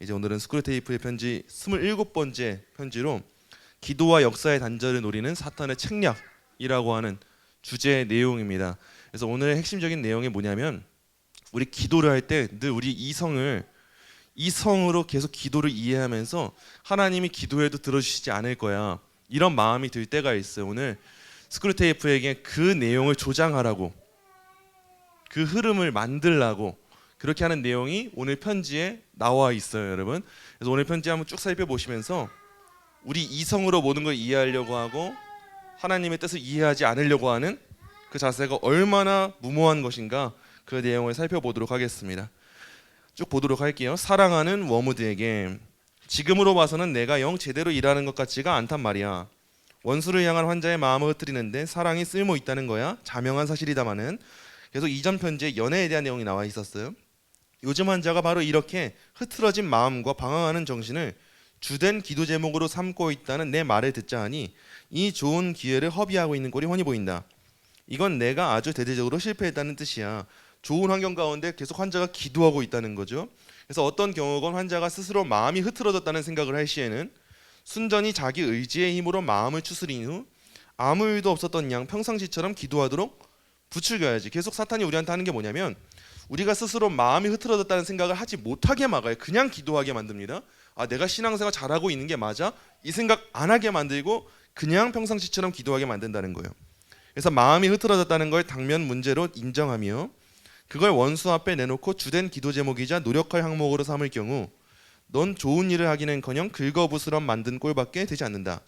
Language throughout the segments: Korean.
이제 오늘은 스크루테이프의 편지 27번째 편지로 기도와 역사의 단절을 노리는 사탄의 책략이라고 하는 주제의 내용입니다. 그래서 오늘의 핵심적인 내용이 뭐냐면, 우리 기도를 할 때 늘 우리 이성으로 계속 기도를 이해하면서 하나님이 기도해도 들어주시지 않을 거야, 이런 마음이 들 때가 있어요. 오늘 스크루테이프에게 그 내용을 조장하라고, 그 흐름을 만들라고 그렇게 하는 내용이 오늘 편지에 나와 있어요, 여러분. 그래서 오늘 편지 한번 쭉 살펴보시면서 우리 이성으로 모든 걸 이해하려고 하고 하나님의 뜻을 이해하지 않으려고 하는 그 자세가 얼마나 무모한 것인가, 그 내용을 살펴보도록 하겠습니다. 쭉 보도록 할게요. 사랑하는 워무드에게, 지금으로 봐서는 내가 영 제대로 일하는 것 같지가 않단 말이야. 원수를 향한 환자의 마음을 흐트리는데 사랑이 쓸모 있다는 거야. 자명한 사실이다마는. 계속 이전 편지에 연애에 대한 내용이 나와 있었어요. 요즘 환자가 바로 이렇게 흐트러진 마음과 방황하는 정신을 주된 기도 제목으로 삼고 있다는 내 말을 듣자 하니 이 좋은 기회를 허비하고 있는 꼴이 훤히 보인다. 이건 내가 아주 대대적으로 실패했다는 뜻이야. 좋은 환경 가운데 계속 환자가 기도하고 있다는 거죠. 그래서 어떤 경우건 환자가 스스로 마음이 흐트러졌다는 생각을 할 시에는 순전히 자기 의지의 힘으로 마음을 추스린 후 아무 일도 없었던 양 평상시처럼 기도하도록 부추겨야지. 계속 사탄이 우리한테 하는 게 뭐냐면, 우리가 스스로 마음이 흐트러졌다는 생각을 하지 못하게 막아요. 그냥 기도하게 만듭니다. 아, 내가 신앙생활 잘하고 있는 게 맞아? 이 생각 안 하게 만들고 그냥 평상시처럼 기도하게 만든다는 거예요. 그래서 마음이 흐트러졌다는 걸 당면 문제로 인정하며 그걸 원수 앞에 내놓고 주된 기도 제목이자 노력할 항목으로 삼을 경우 넌 좋은 일을 하기는커녕 긁어부스럼 만든 꼴밖에 되지 않는다.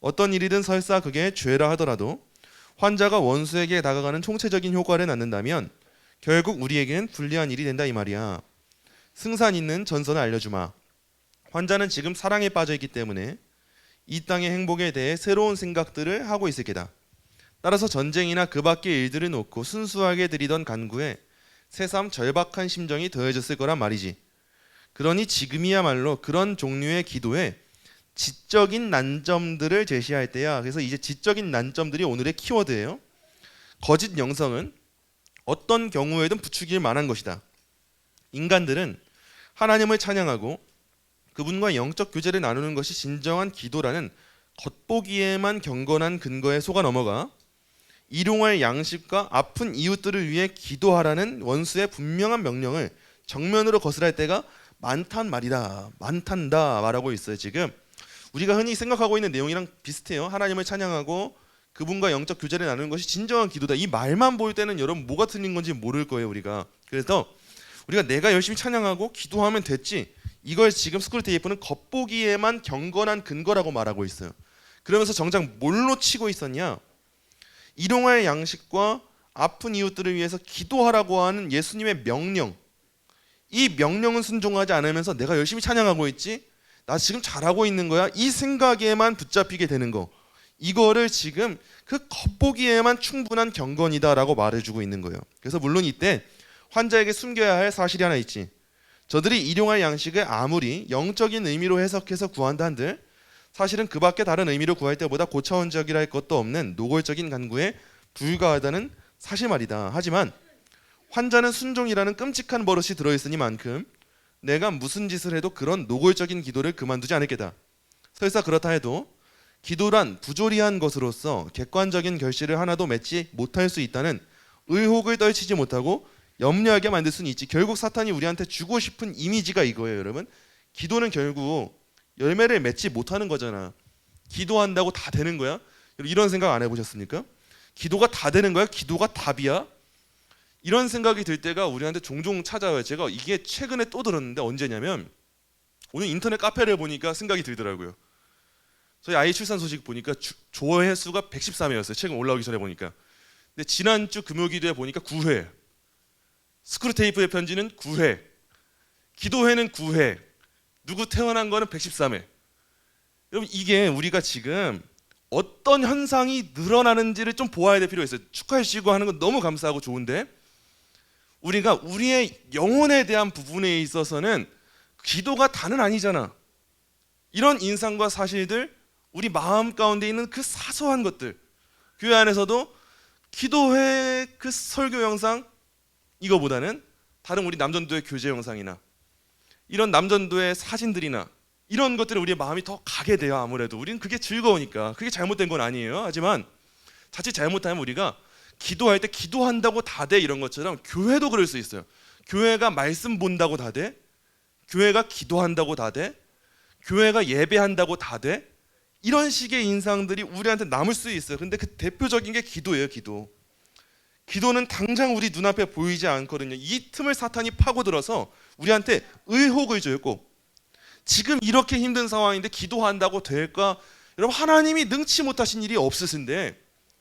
어떤 일이든 설사 그게 죄라 하더라도 환자가 원수에게 다가가는 총체적인 효과를 낳는다면 결국 우리에게는 불리한 일이 된다, 이 말이야. 승산 있는 전선을 알려주마. 환자는 지금 사랑에 빠져 있기 때문에 이 땅의 행복에 대해 새로운 생각들을 하고 있을 게다. 따라서 전쟁이나 그 밖의 일들을 놓고 순수하게 드리던 간구에 새삼 절박한 심정이 더해졌을 거란 말이지. 그러니 지금이야말로 그런 종류의 기도에 지적인 난점들을 제시할 때야. 그래서 이제 지적인 난점들이 오늘의 키워드예요. 거짓 영성은 어떤 경우에든 부추길 만한 것이다. 인간들은 하나님을 찬양하고 그분과 영적 교제를 나누는 것이 진정한 기도라는 겉보기에만 경건한 근거에 속아 넘어가 일용할 양식과 아픈 이웃들을 위해 기도하라는 원수의 분명한 명령을 정면으로 거스랄 때가 많단 말이다. 많단다 말하고 있어요. 지금 우리가 흔히 생각하고 있는 내용이랑 비슷해요. 하나님을 찬양하고 그분과 영적 교제를 나누는 것이 진정한 기도다. 이 말만 볼 때는 여러분 뭐가 틀린 건지 모를 거예요, 우리가. 그래서 우리가 내가 열심히 찬양하고 기도하면 됐지, 이걸 지금 스크루테이프는 겉보기에만 경건한 근거라고 말하고 있어요. 그러면서 정작 뭘로 치고 있었냐? 일용할 양식과 아픈 이웃들을 위해서 기도하라고 하는 예수님의 명령, 이 명령은 순종하지 않으면서 내가 열심히 찬양하고 있지, 나 지금 잘하고 있는 거야, 이 생각에만 붙잡히게 되는 거, 이거를 지금 그 겉보기에만 충분한 경건이다라고 말해주고 있는 거예요. 그래서 물론 이때 환자에게 숨겨야 할 사실이 하나 있지. 저들이 일용할 양식을 아무리 영적인 의미로 해석해서 구한다 한들 사실은 그 밖에 다른 의미로 구할 때보다 고차원적이라 할 것도 없는 노골적인 간구에 불과하다는 사실 말이다. 하지만 환자는 순종이라는 끔찍한 버릇이 들어있으니만큼 내가 무슨 짓을 해도 그런 노골적인 기도를 그만두지 않을 게다. 설사 그렇다 해도 기도란 부조리한 것으로서 객관적인 결실을 하나도 맺지 못할 수 있다는 의혹을 떨치지 못하고 염려하게 만들 수는 있지. 결국 사탄이 우리한테 주고 싶은 이미지가 이거예요, 여러분. 기도는 결국 열매를 맺지 못하는 거잖아. 기도한다고 다 되는 거야? 이런 생각 안 해보셨습니까? 기도가 다 되는 거야? 기도가 답이야? 이런 생각이 들 때가 우리한테 종종 찾아와요. 제가 이게 최근에 또 들었는데, 언제냐면 오늘 인터넷 카페를 보니까 생각이 들더라고요. 저희 아이 출산 소식 보니까 조회수가 113회였어요. 최근 올라오기 전에 보니까. 근데 지난주 금요기도에 보니까 9회. 스크루테이프의 편지는 9회. 기도회는 9회. 누구 태어난 거는 113회. 여러분, 이게 우리가 지금 어떤 현상이 늘어나는지를 좀 보아야 될 필요가 있어요. 축하해 주시고 하는 건 너무 감사하고 좋은데, 우리가 우리의 영혼에 대한 부분에 있어서는 기도가 다는 아니잖아. 이런 인상과 사실들, 우리 마음 가운데 있는 그 사소한 것들, 교회 안에서도 기도회 그 설교 영상 이거보다는 다른 우리 남전도의 교제 영상이나 이런 남전도의 사진들이나 이런 것들에 우리의 마음이 더 가게 돼요. 아무래도 우리는 그게 즐거우니까. 그게 잘못된 건 아니에요. 하지만 자칫 잘못하면 우리가 기도할 때 기도한다고 다 돼 이런 것처럼 교회도 그럴 수 있어요. 교회가 말씀 본다고 다 돼? 교회가 기도한다고 다 돼? 교회가 예배한다고 다 돼? 이런 식의 인상들이 우리한테 남을 수 있어요. 근데 그 대표적인 게 기도예요. 기도는 당장 우리 눈앞에 보이지 않거든요. 이 틈을 사탄이 파고들어서 우리한테 의혹을 줘요. 꼭 지금 이렇게 힘든 상황인데 기도한다고 될까? 여러분, 하나님이 능치 못하신 일이 없으신데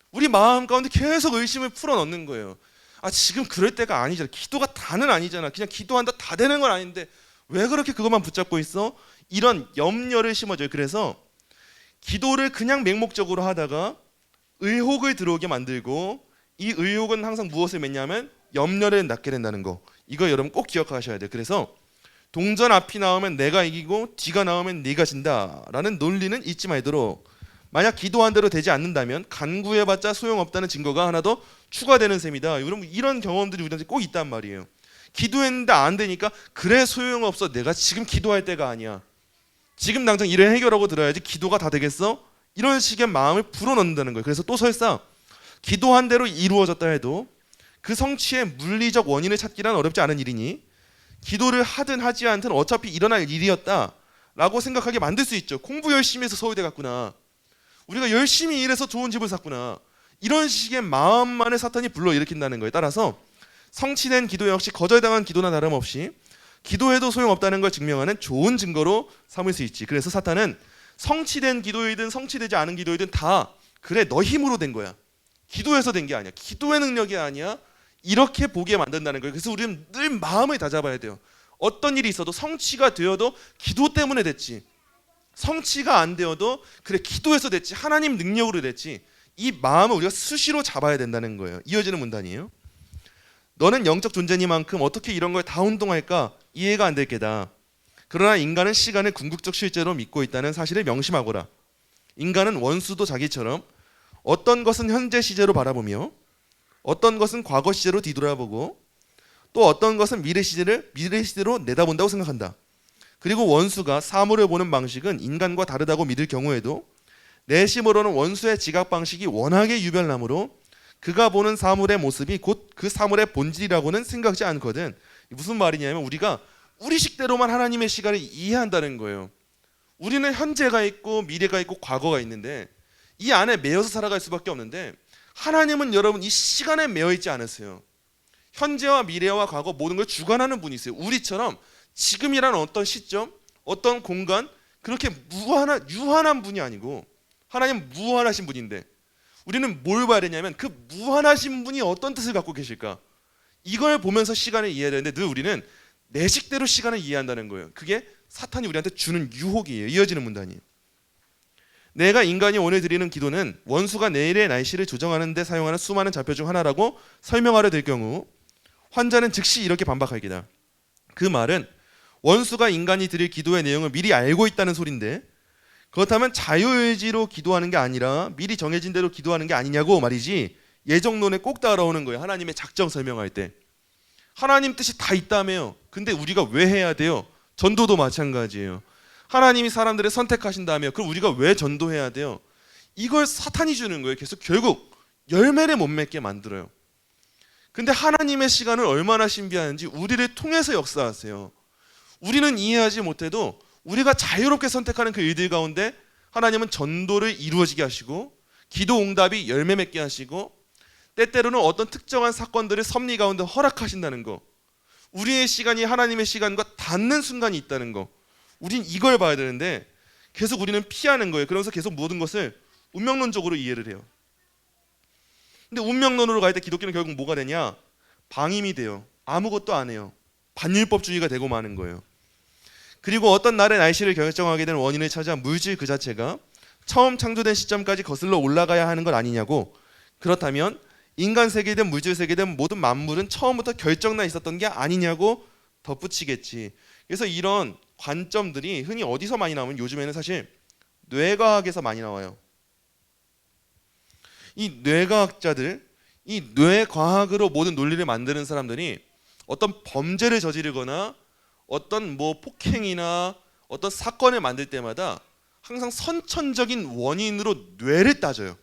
우리 마음 가운데 계속 의심을 풀어넣는 거예요. 아, 지금 그럴 때가 아니잖아. 기도가 다는 아니잖아. 그냥 기도한다 다 되는 건 아닌데 왜 그렇게 그것만 붙잡고 있어? 이런 염려를 심어줘요. 그래서 기도를 그냥 맹목적으로 하다가 의혹을 들어오게 만들고, 이 의혹은 항상 무엇을 맺냐면 염려를 낳게 된다는 거. 이거 여러분 꼭 기억하셔야 돼요. 그래서 동전 앞이 나오면 내가 이기고 뒤가 나오면 네가 진다라는 논리는 잊지 말도록, 만약 기도한 대로 되지 않는다면 간구해봤자 소용없다는 증거가 하나 더 추가되는 셈이다. 여러분, 이런 경험들이 우리한테 꼭 있단 말이에요. 기도했는데 안 되니까 그래 소용없어. 내가 지금 기도할 때가 아니야. 지금 당장 일을 해결하고 들어야지 기도가 다 되겠어? 이런 식의 마음을 불어넣는다는 거예요. 그래서 또 설사 기도한 대로 이루어졌다 해도 그 성취의 물리적 원인을 찾기란 어렵지 않은 일이니 기도를 하든 하지 않든 어차피 일어날 일이었다라고 생각하게 만들 수 있죠. 공부 열심히 해서 서울대 갔구나. 우리가 열심히 일해서 좋은 집을 샀구나. 이런 식의 마음만을 사탄이 불러일으킨다는 거예요. 따라서 성취된 기도 역시 거절당한 기도나 다름없이 기도해도 소용없다는 걸 증명하는 좋은 증거로 삼을 수 있지. 그래서 사탄은 성취된 기도이든 성취되지 않은 기도이든 다 그래 너 힘으로 된 거야. 기도해서 된 게 아니야. 기도의 능력이 아니야. 이렇게 보게 만든다는 거예요. 그래서 우리는 늘 마음을 다잡아야 돼요. 어떤 일이 있어도 성취가 되어도 기도 때문에 됐지, 성취가 안 되어도 그래 기도해서 됐지, 하나님 능력으로 됐지, 이 마음을 우리가 수시로 잡아야 된다는 거예요. 이어지는 문단이에요. 너는 영적 존재니만큼 어떻게 이런 걸 다 운동할까 이해가 안 될 게다. 그러나 인간은 시간을 궁극적 실제로 믿고 있다는 사실을 명심하거라. 인간은 원수도 자기처럼 어떤 것은 현재 시제로 바라보며 어떤 것은 과거 시제로 뒤돌아보고 또 어떤 것은 미래 시제로 내다본다고 생각한다. 그리고 원수가 사물을 보는 방식은 인간과 다르다고 믿을 경우에도 내심으로는 원수의 지각 방식이 워낙에 유별나므로 그가 보는 사물의 모습이 곧 그 사물의 본질이라고는 생각지 않거든. 무슨 말이냐면 우리가 우리 식대로만 하나님의 시간을 이해한다는 거예요. 우리는 현재가 있고 미래가 있고 과거가 있는데 이 안에 매여서 살아갈 수밖에 없는데, 하나님은 여러분 이 시간에 매여 있지 않으세요. 현재와 미래와 과거 모든 걸 주관하는 분이세요. 우리처럼 지금이라는 어떤 시점, 어떤 공간, 그렇게 유한한 분이 아니고 하나님은 무한하신 분인데 우리는 뭘 봐야 되냐면 그 무한하신 분이 어떤 뜻을 갖고 계실까, 이걸 보면서 시간을 이해해야 되는데 늘 우리는 내 식대로 시간을 이해한다는 거예요. 그게 사탄이 우리한테 주는 유혹이에요. 이어지는 문단이에요. 내가 인간이 오늘 드리는 기도는 원수가 내일의 날씨를 조정하는 데 사용하는 수많은 좌표 중 하나라고 설명하려 될 경우 환자는 즉시 이렇게 반박할 기다. 그 말은 원수가 인간이 드릴 기도의 내용을 미리 알고 있다는 소린데 그렇다면 자유의지로 기도하는 게 아니라 미리 정해진 대로 기도하는 게 아니냐고 말이지. 예정론에 꼭 따라오는 거예요. 하나님의 작정 설명할 때 하나님 뜻이 다 있다며요. 근데 우리가 왜 해야 돼요? 전도도 마찬가지예요. 하나님이 사람들을 선택하신다며 그럼 우리가 왜 전도해야 돼요? 이걸 사탄이 주는 거예요. 계속 결국 열매를 못 맺게 만들어요. 근데 하나님의 시간을 얼마나 신비한지 우리를 통해서 역사하세요. 우리는 이해하지 못해도 우리가 자유롭게 선택하는 그 일들 가운데 하나님은 전도를 이루어지게 하시고 기도 응답이 열매 맺게 하시고 때때로는 어떤 특정한 사건들을 섭리 가운데 허락하신다는 거, 우리의 시간이 하나님의 시간과 닿는 순간이 있다는 거, 우린 이걸 봐야 되는데 계속 우리는 피하는 거예요. 그러면서 계속 모든 것을 운명론적으로 이해를 해요. 근데 운명론으로 갈 때 기독교는 결국 뭐가 되냐? 방임이 돼요. 아무것도 안 해요. 반율법주의가 되고 마는 거예요. 그리고 어떤 날의 날씨를 결정하게 되는 원인을 찾아 물질 그 자체가 처음 창조된 시점까지 거슬러 올라가야 하는 것 아니냐고, 그렇다면 인간 세계든 물질 세계든 모든 만물은 처음부터 결정나 있었던 게 아니냐고 덧붙이겠지. 그래서 이런 관점들이 흔히 어디서 많이 나오면 요즘에는 사실 뇌과학에서 많이 나와요. 이 뇌과학자들, 이 뇌과학으로 모든 논리를 만드는 사람들이 어떤 범죄를 저지르거나 어떤 뭐 폭행이나 어떤 사건을 만들 때마다 항상 선천적인 원인으로 뇌를 따져요.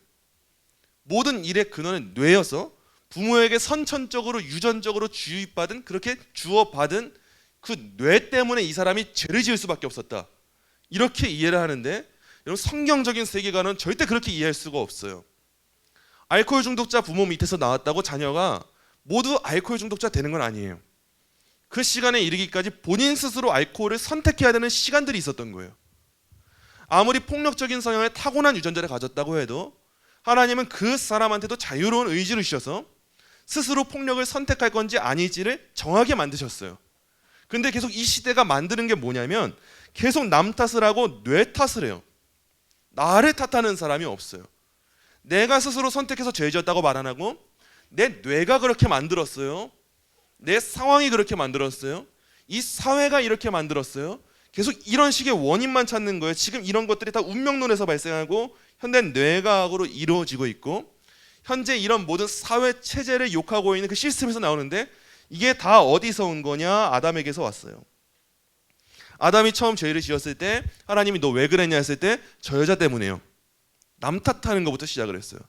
모든 일의 근원은 뇌여서 부모에게 선천적으로 유전적으로 주입받은, 그렇게 주어받은 그 뇌 때문에 이 사람이 죄를 지을 수밖에 없었다, 이렇게 이해를 하는데, 여러분 성경적인 세계관은 절대 그렇게 이해할 수가 없어요. 알코올 중독자 부모 밑에서 나왔다고 자녀가 모두 알코올 중독자 되는 건 아니에요. 그 시간에 이르기까지 본인 스스로 알코올을 선택해야 되는 시간들이 있었던 거예요. 아무리 폭력적인 성향의 타고난 유전자를 가졌다고 해도 하나님은 그 사람한테도 자유로운 의지를 주셔서 스스로 폭력을 선택할 건지 아닐지를 정하게 만드셨어요. 근데 계속 이 시대가 만드는 게 뭐냐면 계속 남 탓을 하고 뇌 탓을 해요. 나를 탓하는 사람이 없어요. 내가 스스로 선택해서 죄 지었다고 말 안 하고 내 뇌가 그렇게 만들었어요. 내 상황이 그렇게 만들었어요. 이 사회가 이렇게 만들었어요. 계속 이런 식의 원인만 찾는 거예요. 지금 이런 것들이 다 운명론에서 발생하고 현대 뇌과학으로 이루어지고 있고, 현재 이런 모든 사회 체제를 욕하고 있는 그 시스템에서 나오는데, 이게 다 어디서 온 거냐? 아담에게서 왔어요. 아담이 처음 죄를 지었을 때 하나님이 너 왜 그랬냐 했을 때 저 여자 때문에요. 남 탓하는 것부터 시작을 했어요.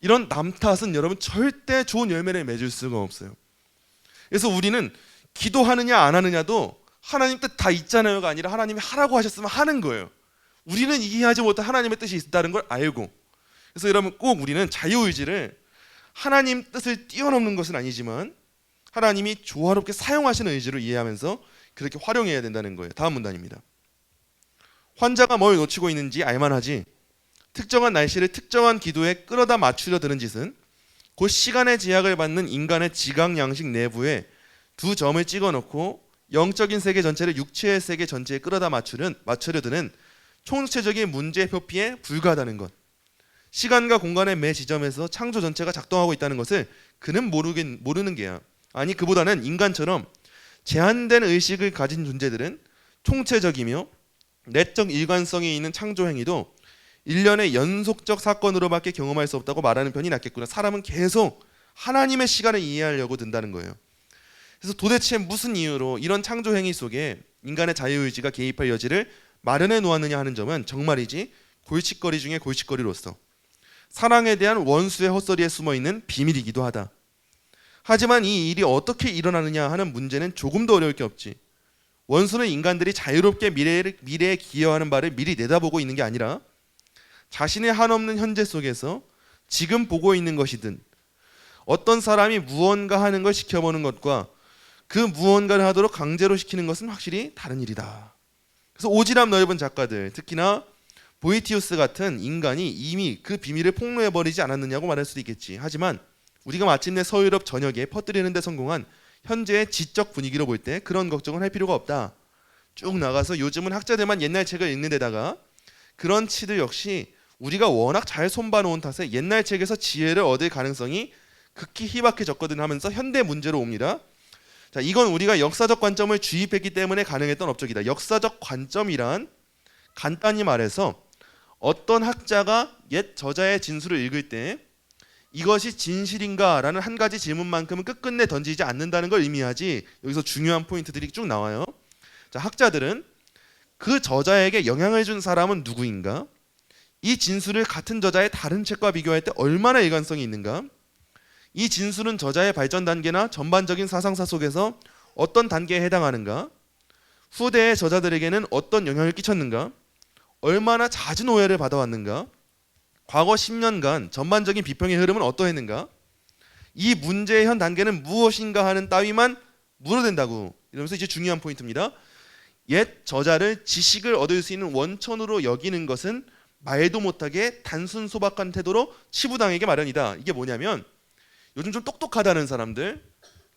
이런 남 탓은 여러분 절대 좋은 열매를 맺을 수가 없어요. 그래서 우리는 기도하느냐 안 하느냐도 하나님 뜻 다 있잖아요가 아니라 하나님이 하라고 하셨으면 하는 거예요. 우리는 이해하지 못한 하나님의 뜻이 있다는 걸 알고, 그래서 여러분 꼭 우리는 자유의지를 하나님 뜻을 뛰어넘는 것은 아니지만 하나님이 조화롭게 사용하시는 의지를 이해하면서 그렇게 활용해야 된다는 거예요. 다음 문단입니다. 환자가 뭘 놓치고 있는지 알만하지 특정한 날씨를 특정한 기도에 끌어다 맞추려 드는 짓은 곧 시간의 제약을 받는 인간의 지각 양식 내부에 두 점을 찍어놓고 영적인 세계 전체를 육체의 세계 전체에 끌어다 맞추려 드는 총체적인 문제 회피에 불과하다는 것. 시간과 공간의 매 지점에서 창조 전체가 작동하고 있다는 것을 그는 모르는 게야. 아니 그보다는 인간처럼 제한된 의식을 가진 존재들은 총체적이며 내적 일관성이 있는 창조 행위도 일련의 연속적 사건으로밖에 경험할 수 없다고 말하는 편이 낫겠구나. 사람은 계속 하나님의 시간을 이해하려고 든다는 거예요. 그래서 도대체 무슨 이유로 이런 창조 행위 속에 인간의 자유의지가 개입할 여지를 마련해 놓았느냐 하는 점은 정말이지 골칫거리 중에 골칫거리로서 사랑에 대한 원수의 헛소리에 숨어있는 비밀이기도 하다. 하지만 이 일이 어떻게 일어나느냐 하는 문제는 조금 더 어려울 게 없지. 원수는 인간들이 자유롭게 미래에 기여하는 바를 미리 내다보고 있는 게 아니라 자신의 한없는 현재 속에서 지금 보고 있는 것이든 어떤 사람이 무언가 하는 걸 지켜보는 것과 그 무언가를 하도록 강제로 시키는 것은 확실히 다른 일이다. 그래서 오지랖 넓은 작가들, 특히나 보이티우스 같은 인간이 이미 그 비밀을 폭로해버리지 않았느냐고 말할 수도 있겠지. 하지만 우리가 마침내 서유럽 전역에 퍼뜨리는 데 성공한 현재의 지적 분위기로 볼 때 그런 걱정은 할 필요가 없다. 쭉 나가서 요즘은 학자들만 옛날 책을 읽는 데다가 그런 치들 역시 우리가 워낙 잘 손봐놓은 탓에 옛날 책에서 지혜를 얻을 가능성이 극히 희박해졌거든 하면서 현대 문제로 옵니다. 자, 이건 우리가 역사적 관점을 주입했기 때문에 가능했던 업적이다. 역사적 관점이란 간단히 말해서 어떤 학자가 옛 저자의 진술을 읽을 때 이것이 진실인가라는 한 가지 질문만큼은 끝끝내 던지지 않는다는 걸 의미하지. 여기서 중요한 포인트들이 쭉 나와요. 자, 학자들은 그 저자에게 영향을 준 사람은 누구인가? 이 진술을 같은 저자의 다른 책과 비교할 때 얼마나 일관성이 있는가? 이 진술은 저자의 발전 단계나 전반적인 사상사 속에서 어떤 단계에 해당하는가? 후대의 저자들에게는 어떤 영향을 끼쳤는가? 얼마나 잦은 오해를 받아왔는가? 과거 10년간 전반적인 비평의 흐름은 어떠했는가? 이 문제의 현 단계는 무엇인가 하는 따위만 물어댄다고. 이러면서 이제 중요한 포인트입니다. 옛 저자를 지식을 얻을 수 있는 원천으로 여기는 것은 말도 못하게 단순 소박한 태도로 치부당하게 마련이다. 이게 뭐냐면 요즘 좀 똑똑하다는 사람들,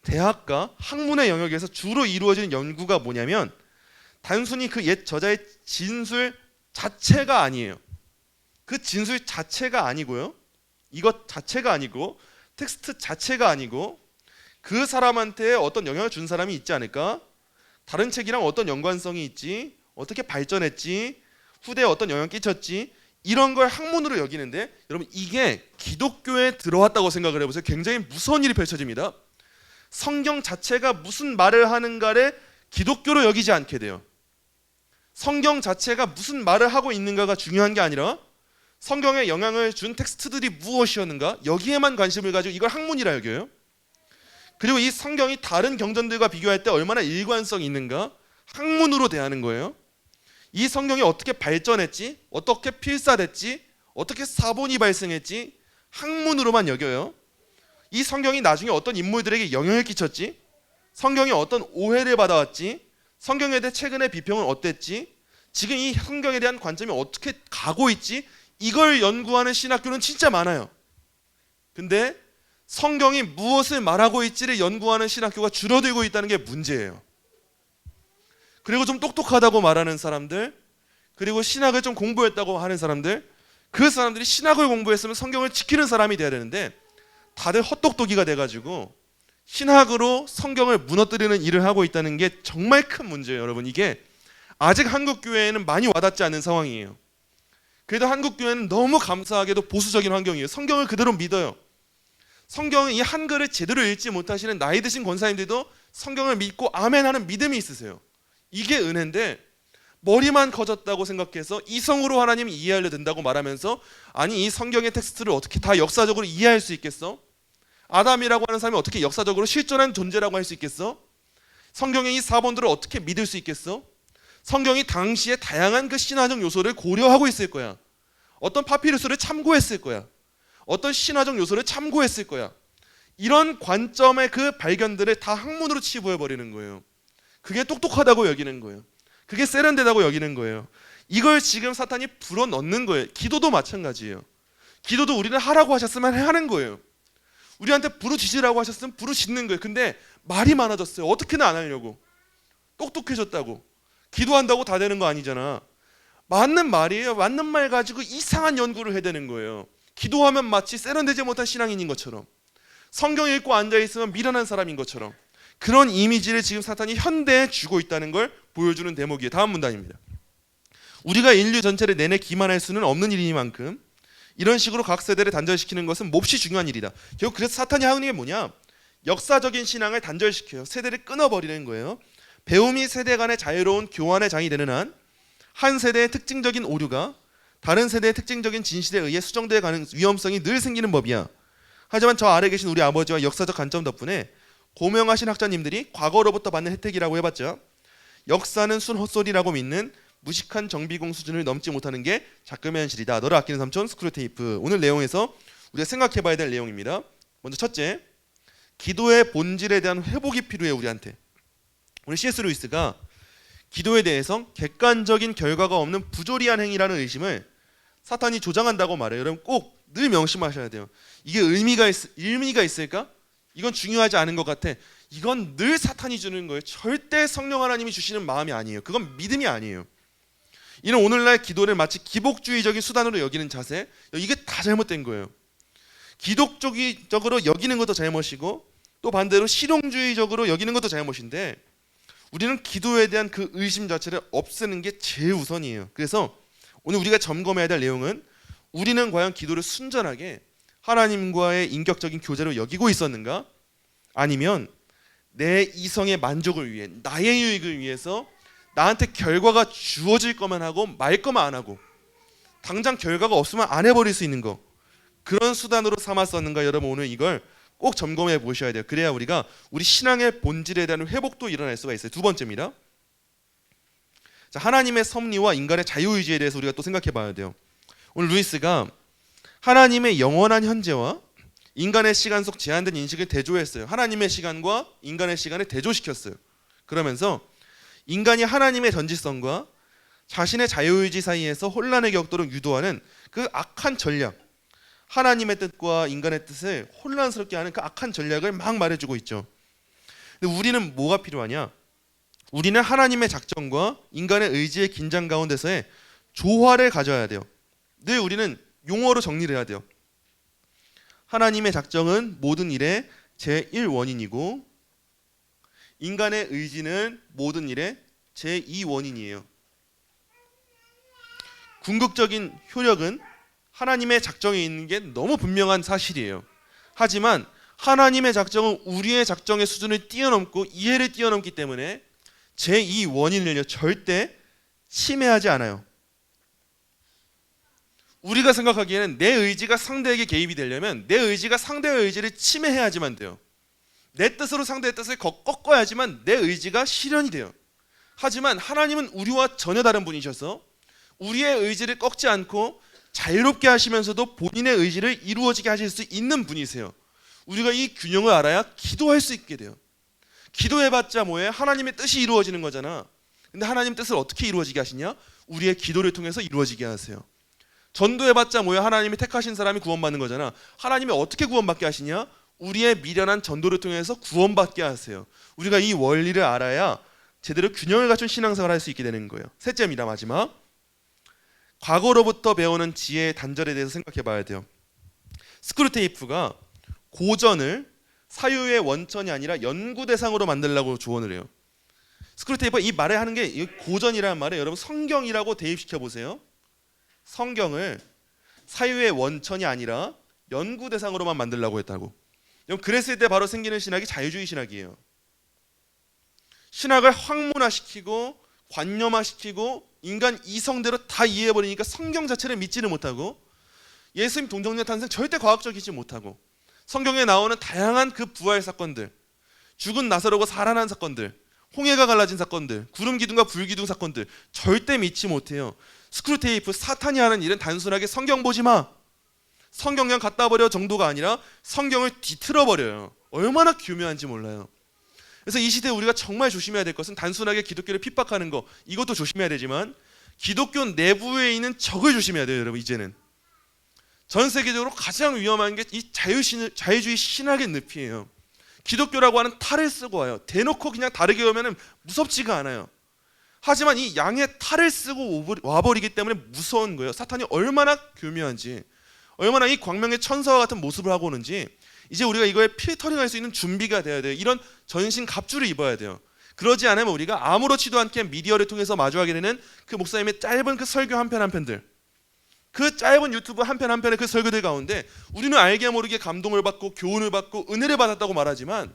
대학과 학문의 영역에서 주로 이루어지는 연구가 뭐냐면 단순히 그 옛 저자의 진술 자체가 아니에요. 그 진술 자체가 아니고요. 이것 자체가 아니고 텍스트 자체가 아니고 그 사람한테 어떤 영향을 준 사람이 있지 않을까? 다른 책이랑 어떤 연관성이 있지? 어떻게 발전했지? 후대에 어떤 영향을 끼쳤지? 이런 걸 학문으로 여기는데 여러분 이게 기독교에 들어왔다고 생각을 해보세요. 굉장히 무서운 일이 펼쳐집니다. 성경 자체가 무슨 말을 하는가를 기독교로 여기지 않게 돼요. 성경 자체가 무슨 말을 하고 있는가가 중요한 게 아니라 성경에 영향을 준 텍스트들이 무엇이었는가, 여기에만 관심을 가지고 이걸 학문이라 여겨요. 그리고 이 성경이 다른 경전들과 비교할 때 얼마나 일관성이 있는가, 학문으로 대하는 거예요. 이 성경이 어떻게 발전했지, 어떻게 필사됐지, 어떻게 사본이 발생했지, 학문으로만 여겨요. 이 성경이 나중에 어떤 인물들에게 영향을 끼쳤지, 성경이 어떤 오해를 받아왔지, 성경에 대해 최근의 비평은 어땠지, 지금 이 성경에 대한 관점이 어떻게 가고 있지, 이걸 연구하는 신학교는 진짜 많아요. 근데 성경이 무엇을 말하고 있지를 연구하는 신학교가 줄어들고 있다는 게 문제예요. 그리고 좀 똑똑하다고 말하는 사람들, 그리고 신학을 좀 공부했다고 하는 사람들, 그 사람들이 신학을 공부했으면 성경을 지키는 사람이 돼야 되는데 다들 헛똑똑이가 돼가지고 신학으로 성경을 무너뜨리는 일을 하고 있다는 게 정말 큰 문제예요. 여러분, 이게 아직 한국 교회에는 많이 와닿지 않는 상황이에요. 그래도 한국 교회는 너무 감사하게도 보수적인 환경이에요. 성경을 그대로 믿어요. 성경의 이 한글을 제대로 읽지 못하시는 나이 드신 권사님들도 성경을 믿고 아멘하는 믿음이 있으세요. 이게 은혜인데 머리만 커졌다고 생각해서 이성으로 하나님을 이해하려 든다고 말하면서, 아니 이 성경의 텍스트를 어떻게 다 역사적으로 이해할 수 있겠어? 아담이라고 하는 사람이 어떻게 역사적으로 실존한 존재라고 할 수 있겠어? 성경의 이 사본들을 어떻게 믿을 수 있겠어? 성경이 당시에 다양한 그 신화적 요소를 고려하고 있을 거야. 어떤 파피루스를 참고했을 거야. 어떤 신화적 요소를 참고했을 거야. 이런 관점의 그 발견들을 다 학문으로 치부해버리는 거예요. 그게 똑똑하다고 여기는 거예요. 그게 세련되다고 여기는 거예요. 이걸 지금 사탄이 불어넣는 거예요. 기도도 마찬가지예요. 기도도 우리는 하라고 하셨으면 하는 거예요. 우리한테 부르짖으라고 하셨으면 부르짖는 거예요. 근데 말이 많아졌어요. 어떻게는 안 하려고. 똑똑해졌다고. 기도한다고 다 되는 거 아니잖아. 맞는 말이에요. 맞는 말 가지고 이상한 연구를 해야 되는 거예요. 기도하면 마치 세련되지 못한 신앙인인 것처럼, 성경 읽고 앉아있으면 미련한 사람인 것처럼, 그런 이미지를 지금 사탄이 현대에 주고 있다는 걸 보여주는 대목이에요. 다음 문단입니다. 우리가 인류 전체를 내내 기만할 수는 없는 일이니만큼 이런 식으로 각 세대를 단절시키는 것은 몹시 중요한 일이다. 결국 그래서 사탄이 하는 게 뭐냐, 역사적인 신앙을 단절시켜요. 세대를 끊어버리는 거예요. 배움이 세대 간의 자유로운 교환의 장이 되는 한 한 세대의 특징적인 오류가 다른 세대의 특징적인 진실에 의해 수정될 가능 위험성이 늘 생기는 법이야. 하지만 저 아래 계신 우리 아버지와 역사적 관점 덕분에 고명하신 학자님들이 과거로부터 받는 혜택이라고 해봤자 역사는 순 헛소리라고 믿는 무식한 정비공 수준을 넘지 못하는 게 작금의 현실이다. 너를 아끼는 삼촌 스크루테이프. 오늘 내용에서 우리가 생각해봐야 될 내용입니다. 먼저 첫째, 기도의 본질에 대한 회복이 필요해. 우리한테. 우리 C.S. 루이스가 기도에 대해서 객관적인 결과가 없는 부조리한 행위라는 의심을 사탄이 조장한다고 말해요. 여러분 꼭 늘 명심하셔야 돼요. 이게 의미가 있을까? 이건 중요하지 않은 것 같아. 이건 늘 사탄이 주는 거예요. 절대 성령 하나님이 주시는 마음이 아니에요. 그건 믿음이 아니에요. 이는 오늘날 기도를 마치 기복주의적인 수단으로 여기는 자세, 이게 다 잘못된 거예요. 기독적으로 여기는 것도 잘못이고 또 반대로 실용주의적으로 여기는 것도 잘못인데, 우리는 기도에 대한 그 의심 자체를 없애는 게 제일 우선이에요. 그래서 오늘 우리가 점검해야 될 내용은, 우리는 과연 기도를 순전하게 하나님과의 인격적인 교제로 여기고 있었는가? 아니면 내 이성의 만족을 위해, 나의 유익을 위해서 나한테 결과가 주어질 것만 하고 말 것만 안 하고, 당장 결과가 없으면 안 해버릴 수 있는 거, 그런 수단으로 삼았었는가? 여러분 오늘 이걸 꼭 점검해 보셔야 돼요. 그래야 우리가 우리 신앙의 본질에 대한 회복도 일어날 수가 있어요. 두 번째입니다. 자, 하나님의 섭리와 인간의 자유의지에 대해서 우리가 또 생각해 봐야 돼요. 오늘 루이스가 하나님의 영원한 현재와 인간의 시간 속 제한된 인식을 대조했어요. 하나님의 시간과 인간의 시간을 대조시켰어요. 그러면서 인간이 하나님의 전지성과 자신의 자유의지 사이에서 혼란을 겪도록 유도하는 그 악한 전략, 하나님의 뜻과 인간의 뜻을 혼란스럽게 하는 그 악한 전략을 막 말해주고 있죠. 근데 우리는 뭐가 필요하냐? 우리는 하나님의 작정과 인간의 의지의 긴장 가운데서의 조화를 가져야 돼요. 늘 우리는 용어로 정리를 해야 돼요. 하나님의 작정은 모든 일의 제1원인이고 인간의 의지는 모든 일의 제2원인이에요. 궁극적인 효력은 하나님의 작정에 있는 게 너무 분명한 사실이에요. 하지만 하나님의 작정은 우리의 작정의 수준을 뛰어넘고 이해를 뛰어넘기 때문에 제2 원인을요 절대 침해하지 않아요. 우리가 생각하기에는 내 의지가 상대에게 개입이 되려면 내 의지가 상대의 의지를 침해해야지만 돼요. 내 뜻으로 상대의 뜻을 꺾어야지만 내 의지가 실현이 돼요. 하지만 하나님은 우리와 전혀 다른 분이셔서 우리의 의지를 꺾지 않고 자유롭게 하시면서도 본인의 의지를 이루어지게 하실 수 있는 분이세요. 우리가 이 균형을 알아야 기도할 수 있게 돼요. 기도해봤자 뭐예요? 하나님의 뜻이 이루어지는 거잖아. 근데 하나님 뜻을 어떻게 이루어지게 하시냐? 우리의 기도를 통해서 이루어지게 하세요. 전도해봤자 뭐예요? 하나님이 택하신 사람이 구원받는 거잖아. 하나님이 어떻게 구원받게 하시냐? 우리의 미련한 전도를 통해서 구원받게 하세요. 우리가 이 원리를 알아야 제대로 균형을 갖춘 신앙생활을 할 수 있게 되는 거예요. 셋째입니다. 마지막. 과거로부터 배우는 지혜의 단절에 대해서 생각해 봐야 돼요. 스크루테이프가 고전을 사유의 원천이 아니라 연구 대상으로 만들려고 조언을 해요. 스크루테이프가 이 말을 하는 게 고전이라는 말에 여러분 성경이라고 대입시켜 보세요. 성경을 사유의 원천이 아니라 연구 대상으로만 만들려고 했다고. 그랬을 때 바로 생기는 신학이 자유주의 신학이에요. 신학을 학문화시키고 관념화시키고 인간 이성대로 다 이해해버리니까 성경 자체를 믿지는 못하고 예수님 동정녀 탄생 절대 과학적이지 못하고 성경에 나오는 다양한 그 부활 사건들, 죽은 나사로가 살아난 사건들, 홍해가 갈라진 사건들, 구름 기둥과 불 기둥 사건들 절대 믿지 못해요. 스크루테이프 사탄이 하는 일은 단순하게 성경 보지 마, 성경 그냥 갖다 버려 정도가 아니라 성경을 뒤틀어 버려요. 얼마나 교묘한지 몰라요. 그래서 이 시대에 우리가 정말 조심해야 될 것은 단순하게 기독교를 핍박하는 거, 이것도 조심해야 되지만 기독교 내부에 있는 적을 조심해야 돼요. 여러분, 이제는 전 세계적으로 가장 위험한 게 이 자유주의 신학의 늪이에요. 기독교라고 하는 탈을 쓰고 와요. 대놓고 그냥 다르게 오면 무섭지가 않아요. 하지만 이 양의 탈을 쓰고 와버리기 때문에 무서운 거예요. 사탄이 얼마나 교묘한지, 얼마나 이 광명의 천사와 같은 모습을 하고 오는지 이제 우리가 이거에 필터링할 수 있는 준비가 돼야 돼요. 이런 전신 갑주를 입어야 돼요. 그러지 않으면 우리가 아무렇지도 않게 미디어를 통해서 마주하게 되는 그 목사님의 짧은 그 설교 한 편 한 편들, 그 짧은 유튜브 한 편 한 편의 그 설교들 가운데 우리는 알게 모르게 감동을 받고 교훈을 받고 은혜를 받았다고 말하지만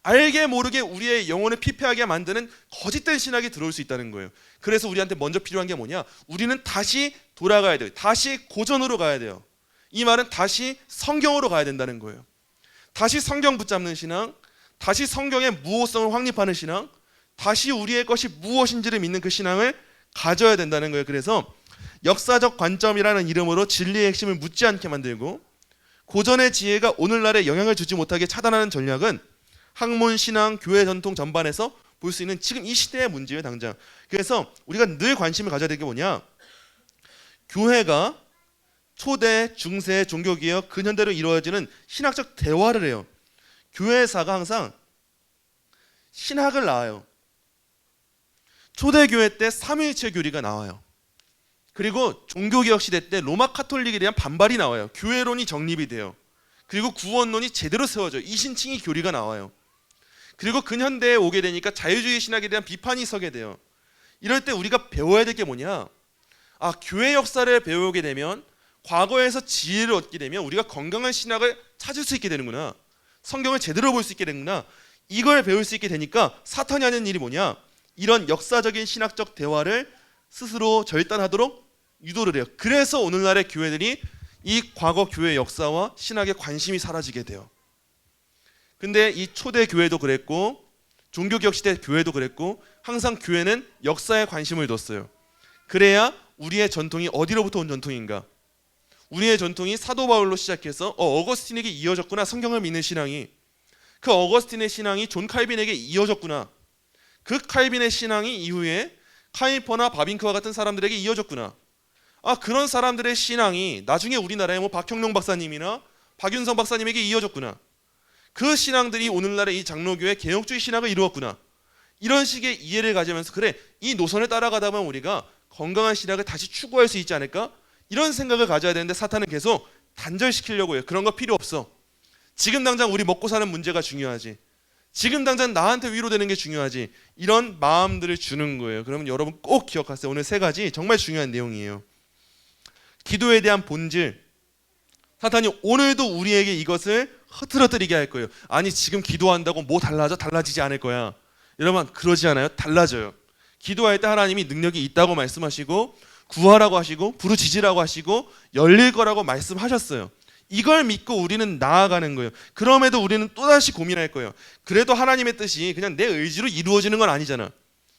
알게 모르게 우리의 영혼을 피폐하게 만드는 거짓된 신학이 들어올 수 있다는 거예요. 그래서 우리한테 먼저 필요한 게 뭐냐? 우리는 다시 돌아가야 돼요. 다시 고전으로 가야 돼요. 이 말은 다시 성경으로 가야 된다는 거예요. 다시 성경 붙잡는 신앙, 다시 성경의 무호성을 확립하는 신앙, 다시 우리의 것이 무엇인지를 믿는 그 신앙을 가져야 된다는 거예요. 그래서 역사적 관점이라는 이름으로 진리의 핵심을 묻지 않게 만들고 고전의 지혜가 오늘날에 영향을 주지 못하게 차단하는 전략은 학문, 신앙, 교회 전통 전반에서 볼 수 있는 지금 이 시대의 문제예요. 당장. 그래서 우리가 늘 관심을 가져야 될 게 뭐냐? 교회가 초대, 중세, 종교개혁, 근현대로 이루어지는 신학적 대화를 해요. 교회사가 항상 신학을 낳아요. 초대교회 때 삼위일체 교리가 나와요. 그리고 종교개혁 시대 때 로마 카톨릭에 대한 반발이 나와요. 교회론이 정립이 돼요. 그리고 구원론이 제대로 세워져요. 이신칭의 교리가 나와요. 그리고 근현대에 오게 되니까 자유주의 신학에 대한 비판이 서게 돼요. 이럴 때 우리가 배워야 될 게 뭐냐? 아, 교회 역사를 배우게 되면 과거에서 지혜를 얻게 되면 우리가 건강한 신학을 찾을 수 있게 되는구나. 성경을 제대로 볼 수 있게 되는구나. 이걸 배울 수 있게 되니까 사탄이 하는 일이 뭐냐? 이런 역사적인 신학적 대화를 스스로 절단하도록 유도를 해요. 그래서 오늘날의 교회들이 이 과거 교회 역사와 신학에 관심이 사라지게 돼요. 근데 이 초대 교회도 그랬고 종교개혁 시대 교회도 그랬고 항상 교회는 역사에 관심을 뒀어요. 그래야 우리의 전통이 어디로부터 온 전통인가? 우리의 전통이 사도 바울로 시작해서 어거스틴에게 이어졌구나. 성경을 믿는 신앙이. 그 어거스틴의 신앙이 존 칼빈에게 이어졌구나. 그 칼빈의 신앙이 이후에 카이퍼나 바빙크와 같은 사람들에게 이어졌구나. 아, 그런 사람들의 신앙이 나중에 우리나라에 뭐 박형룡 박사님이나 박윤성 박사님에게 이어졌구나. 그 신앙들이 오늘날의 이 장로교의 개혁주의 신학을 이루었구나. 이런 식의 이해를 가지면서 그래, 이 노선을 따라가다 보면 우리가 건강한 신학을 다시 추구할 수 있지 않을까? 이런 생각을 가져야 되는데 사탄은 계속 단절시키려고 해요. 그런 거 필요 없어. 지금 당장 우리 먹고 사는 문제가 중요하지. 지금 당장 나한테 위로되는 게 중요하지. 이런 마음들을 주는 거예요. 그러면 여러분 꼭 기억하세요. 오늘 세 가지 정말 중요한 내용이에요. 기도에 대한 본질. 사탄이 오늘도 우리에게 이것을 흐트러뜨리게 할 거예요. 아니, 지금 기도한다고 뭐 달라져? 달라지지 않을 거야. 여러분 그러지 않아요? 달라져요. 기도할 때 하나님이 능력이 있다고 말씀하시고 구하라고 하시고 부르짖으라고 하시고 열릴 거라고 말씀하셨어요. 이걸 믿고 우리는 나아가는 거예요. 그럼에도 우리는 또다시 고민할 거예요. 그래도 하나님의 뜻이 그냥 내 의지로 이루어지는 건 아니잖아.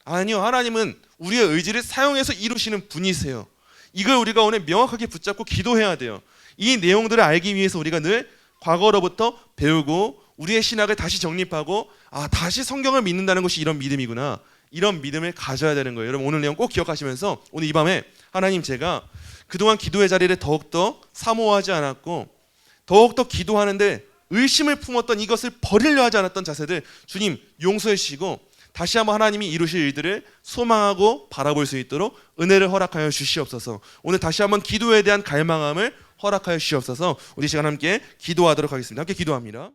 아니요, 하나님은 우리의 의지를 사용해서 이루시는 분이세요. 이걸 우리가 오늘 명확하게 붙잡고 기도해야 돼요. 이 내용들을 알기 위해서 우리가 늘 과거로부터 배우고 우리의 신학을 다시 정립하고 다시 성경을 믿는다는 것이 이런 믿음이구나. 이런 믿음을 가져야 되는 거예요. 여러분 오늘 내용 꼭 기억하시면서 오늘 이 밤에 하나님, 제가 그동안 기도의 자리를 더욱더 사모하지 않았고 더욱더 기도하는데 의심을 품었던, 이것을 버리려 하지 않았던 자세들 주님 용서해 주시고 다시 한번 하나님이 이루실 일들을 소망하고 바라볼 수 있도록 은혜를 허락하여 주시옵소서. 오늘 다시 한번 기도에 대한 갈망함을 허락하여 주시옵소서. 우리 시간 함께 기도하도록 하겠습니다. 함께 기도합니다.